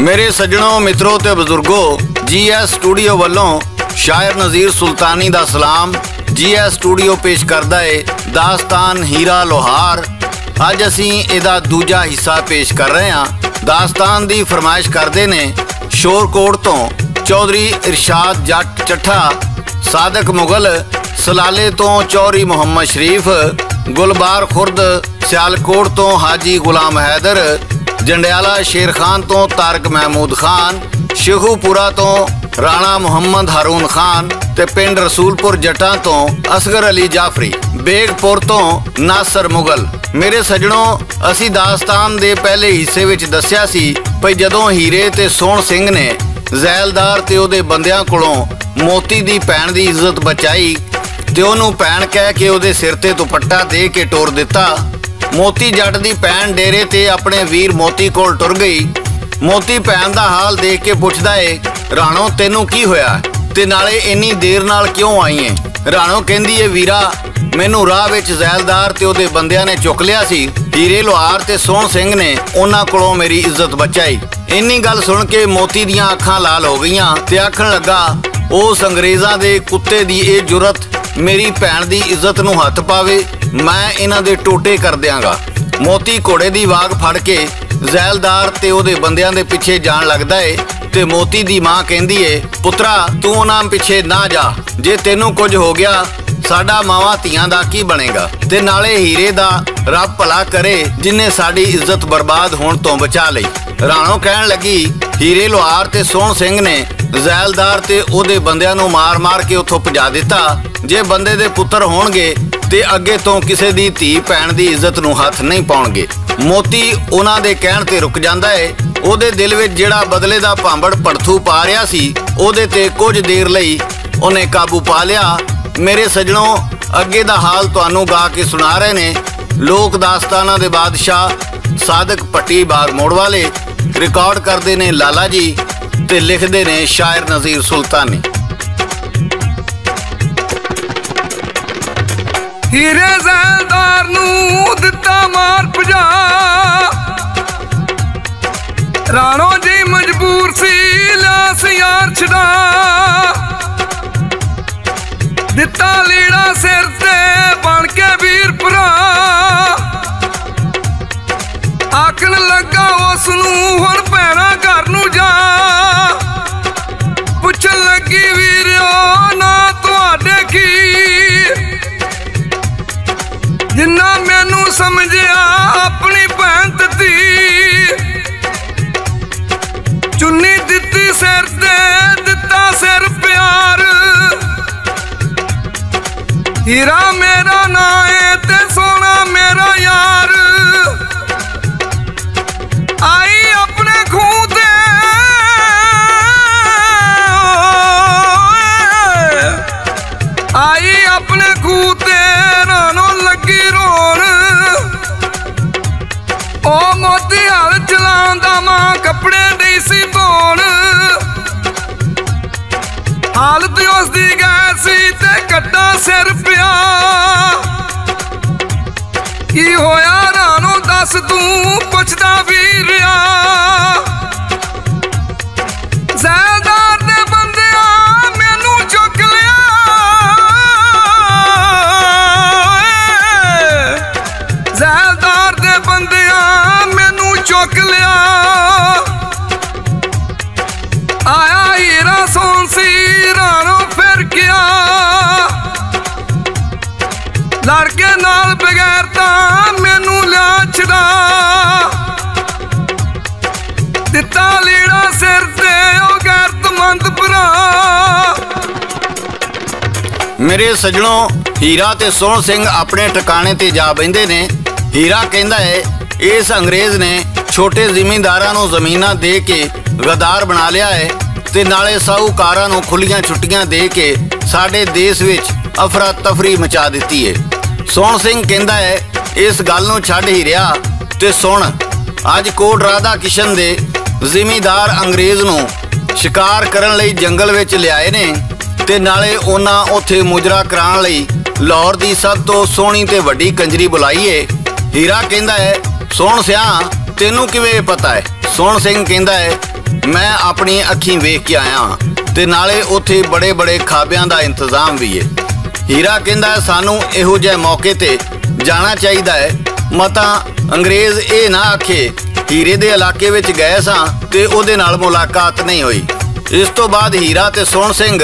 मेरे सज्जनों, मित्रों ते बजुर्गों, GS स्टूडियो वालों शायर नज़ीर सुल्तानी दा सलाम। GS स्टूडियो पेश करदा है दास्तान हीरा लोहार। अज असी इहदा दूजा हिस्सा पेश कर रहे हैं। दास्तान दी फरमाइश करदे ने शोरकोट तो चौधरी इरशाद जट चट्ठा, सादक मुगल, सलाले तो चौधरी मुहम्मद शरीफ, गुलबार खुर्द सियालकोट तो हाजी गुलाम हैदर, जंडियाला शेर खान तो तारक महमूद खान, शेखूपुरा तो राणा मुहम्मद हारून खान ते पिंड रसूलपुर जटा तो असगर अली जाफरी, बेगपुर तो नासर मुगल। मेरे सज्जनों, असी दास्तान दे पहले हिस्से विच दस्या सी भई जदों हीरे ते सोहण सिंह ने ਜ਼ੈਲਦਾਰ ते ਉਹਦੇ ਬੰਦਿਆਂ ਕੋਲੋਂ मोती दी भैन दी इज्जत बचाई ते ਉਹਨੂੰ भैन कह के ਉਹਦੇ सिर ते दुपट्टा दे के टोर दिता। मोती जट दी भैन डेरे ते अपने वीर मोती कोल टुर गई। मोती भैन दा हाल देख के पुछदा है, राणो तेनू की होया ते नाले इन्नी देर नाल क्यों आई है? राणो कहंदी है, वीरा मैनू राह विच ਜ਼ੈਲਦਾਰ ते ਉਹਦੇ ਬੰਦਿਆਂ ने चुक लिया सी। हीरे लोहार ते सोहण सिंह ने उन्हां कोलों मेरी इज्जत बचाई। इन्नी गल सुन के मोती दियां अखां लाल हो गईयां ते आखण लगा, उस अंग्रेज़ां दे कुत्ते दी ये जुरत मेरी भैन दी इज्जत नूं हथ पावे, मैं इन्हां दे टोटे कर दियांगा। मोती घोड़े दी वाग फड़ के ਜ਼ੈਲਦਾਰ ते ਉਹਦੇ ਬੰਦਿਆਂ दे पिछे जाण लगदा है ते मोती दी मां कहंदी है, पुत्रा तू उन्हां पिछे ना जा, जे तैनूं कुछ हो गया साडा मावां धीआं दा की बनेगा ते नाले हीरे दा रब भला करे जिन्ने साडी इज्जत बर्बाद होण तो बचा लई। राणो कहण लगी, हीरे लोहार ते सोहण सिंह ने ਜ਼ੈਲਦਾਰ ते ओहदे बंदियां नूं मार मार के उत्थों भजा दिता। जे बंदे दे पुत्तर होणगे ते अगे तो किसे दी धी भैन दी इज्जत नूं हथ नहीं पाउणगे। मोती उन्हां दे कहण ते रुक जांदा है। ओहदे दिल विच जिहड़ा बदले दा भांबड़ भड़थू पा रिहा सी, ओहदे ते कुछ देर लई उहने काबू पा लिया। मेरे सज्जनों, अगे दा हाल तुहानूं गा के सुना रहे ने लोक दास्ताना दे बादशाह सादक पट्टी बाग मोड़ वाले। रिकॉर्ड करते ने लाला जी ते लिखते ने शायर नज़ीर सुल्तानी। हीरे ਜ਼ੈਲਦਾਰ ਨੂੰ ਦਿੱਤਾ ਮਾਰ ਭਜਾ, ਰਾਣੋ ਜੀ ਮਜਬੂਰ ਸੀ ਲਿਆ ਸੀ ਯਾਰ ਛਡਾ, ਦਿੱਤਾ ਲੀੜਾ ਸਿਰ ਤੇ ਬਣ ਕੇ ਵੀਰ ਭਰਾ, ਆਖਣ ਲੱਗਾ ਉਸ ਨੂੰ ਹੁਣ ਭੈਣਾ ਘਰ ਨੂੰ ਜਾ, ਪੁੱਛਣ ਲੱਗੀ ਵੀਰਿਓ ਨਾ ਤੁਹਾਡੇ ਕੀ, जिन्ना मैनू समझिया अपनी भैन दी, चुन्नी दिती सिर ते दिता सिर प्यार, हीरा मेरा ना है ते सोना मेरा यार, आई अपने खूह ते आई अपने खूह ते राणो लगी रोन, ओ मोती हल चलांदा मां कपड़े दी सी धोन, हालत उसदी गैर सी ते कट्टा सिर पिया, की होया राणो दस तू पुछदा वीरिया, ਜ਼ੈਲਦਾਰ दे बंदिया मैनू चुक लिया, ਜ਼ੈਲਦਾਰ दे बंदिया मैनू चुक लिया, आया हीरा सोहਣ सी राणो फिर गया, लड़के नाल बगैर तां मैनू लिया छड़ा, दिता लीड़ा सिर ते ओ गैरतमंद भरा। मेरे सज्जनों, हीरा ते सोहण सिंह अपने ठिकाने ते जा बहिंदे ने। हीरा कहंदा है, इस अंग्रेज़ ने छोटे जिमींदारां नूं ज़मीनां दे के गद्दार बना लिया है ते नाले साहूकारां नूं खुलियां छुट्टियां दे के साडे देश विच अफरा तफरी मचा दित्ती है। सोहण सिंह कहंदा है, इस गल नूं छड्ड हीरिया ते सुण, अज कोट राधा किशन दे जिमींदार अंग्रेज़ नूं शिकार करन लई जंगल विच लिआए ने ते नाले उन्हां उत्थे मुजरा कराउण लई लाहौर दी सब तो सोहणी ते वड्डी कंजरी बुलाई है। हीरा कहंदा है, सोहण सियाह तेनू किवें पता है? सोहण सिंह कहंदा है, मैं अपनी अखीं वेख के आया हाँ ते नाले उत्थे बड़े बड़े खाबियां दा इंतजाम भी है। हीरा कहंदा सानू इहो जिहे मौके ते जाना चाहिदा है, मता अंग्रेज़ ये ना आखे हीरे दे इलाके विच गए सां ते उहदे नाल मुलाकात नहीं हुई। इस तो बाद हीरा ते सोहण सिंह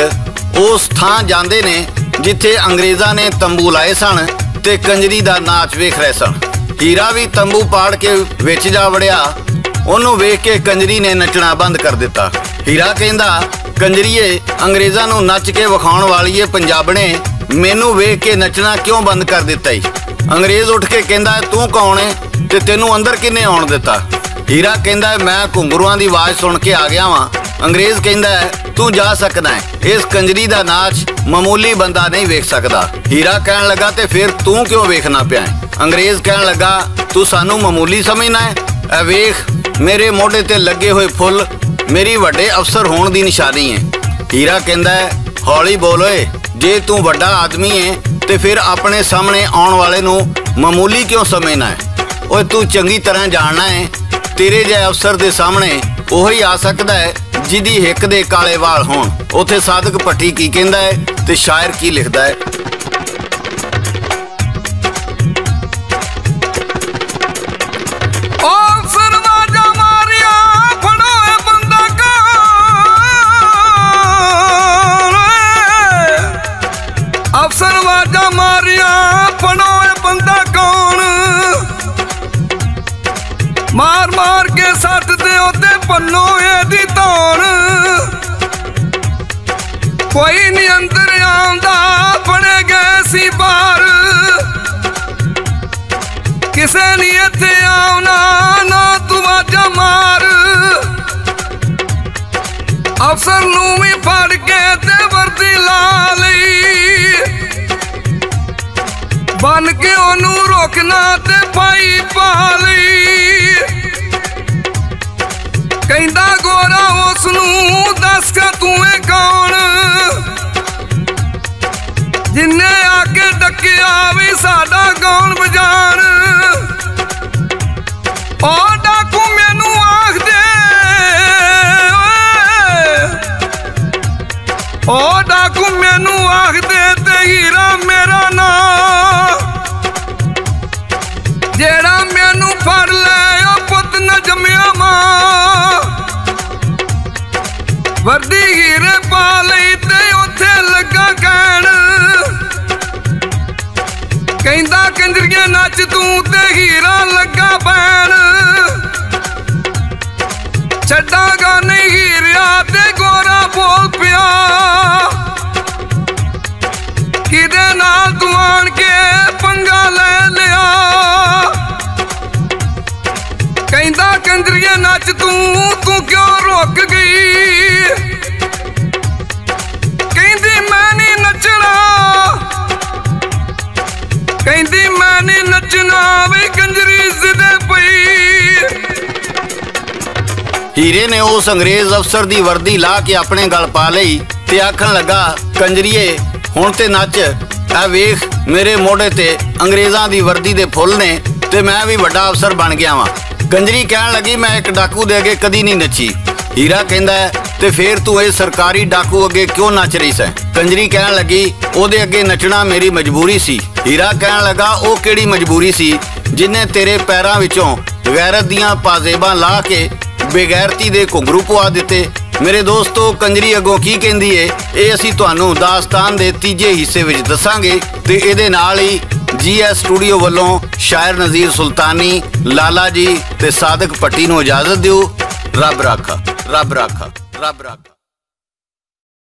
उस थां जांदे ने जिथे अंग्रेज़ां ने तंबू लाए सन ते कंजरी दा नाच वेख रहे सन। हीरा भी तंबू पाड़ के विच जा वड़िया, उन्होंने वेख के कंजरी ने नचना बंद कर दिता। हीरा कहंदा कंजरीए अंग्रेज़ां नूं नच के विखाउण वालीए पंजाबणे मैनू वेख के नचना क्यों बंद कर दिता ही? अंग्रेज़ उठ के कहंदा तू कौन है ते तेनू अंदर किन्ने आउण दिता? हीरा कहंदा मैं घुंगरूआं दी आवाज़ सुन के आ गया वां। अंग्रेज़ कहंदा तू जा सकदा है, इस कंजरी दा नाच मामूली बंदा नहीं वेख सकदा। हीरा कहण लगा ते फिर तू क्यों वेखना पिया है? अंग्रेज़ कहण लगा तू सानू मामूली समझना है? ऐ वेख मेरे मोढे ते लगे हुए फुल मेरी वड्डे अफसर होने की निशानी है। हीरा कहंदा हौली बोल ओए, जे तू वड्डा आदमी है तो फिर अपने सामने आने वाले नू मामूली क्यों समझना है? ओए तू चंगी तरह जानना है तेरे जे अफसर दे सामने वही आ सकता है जिदी हिक दे काले वाल होण। उत्थे सादक भट्टी की कहंदा है ते शायर की लिखदा है। अफसर वाजा मारिया फड़ो बंदा कौन, मार मार के सट दे ओते पन्नो एदी तौन। कोई नहीं अंदर आंदा बड़े गए सी बार, किसे नहीं इत्थे आउना ना तू वाजा मार। अफसर नू भी फड़ के ते वर्दी ला लई, बन के ओनू रोकना ते पाई पा लई। कहंदा गोरा उसनू दस का तू है कौन, जिन्ने आके डकिया भी साडा कौन बजान। ओ डाकू मैनू आख दे, ओ डाकू मैनू आख दे ते हीरा मेरा नाम, जेड़ा मैनू फड़ ले ओ पुत न जमिया मां। वर्दी हीरे पा लई ते उत्थे लगा कहण, कहंदा कंजरिए नच तू ते हीरा लगा पैण। छड्डांगा नहीं हीरिया ते गोरा बोल पिया, किदे नाल तू आण के पंगा ले लिया। कहंदा कंजरिए नच तू क्यों रुक गई, कहंदी मैं नहीं नचना, कहंदी मैं नहीं नचना वे कंजरी जिदे पई। हीरे ने उस अंग्रेज़ अफसर दी वर्दी ला के अपने गल पा लई ते आखन लगा कंजरीए हुण ते नच। आ वेख मेरे मोढे ते अंग्रेज़ां दी वर्दी दे फुल ने ते मैं भी वड्डा अफसर बन गया वां। कंजरी कहण लगी मैं एक डाकू दे अगे कदी नहीं नची। हीरा कहंदा ते फिर तू इस सरकारी डाकू अगे क्यों नच रही सै? कंजरी कहण लगी ओदे अगे नचना मेरी मजबूरी सी। हीरा कहण लगा ओ केड़ी मजबूरी सी जिन्ने तेरे पैरां विचों गैरत दियां पाजेबां ला के बेगैरती दे घुंगरू पवा दिते? मेरे दोस्तों कंजरी अगों की कहंदी है ये असीं तुहानूं दास्तान दे तीजे हिस्से विच दसांगे ते इहदे नाल ही GS स्टूडियो वालों शायर नज़ीर सुल्तानी, लाला जी ते सादक भट्टी नूं इजाजत दिओ। रब राखा, रब राखा, रब राखा।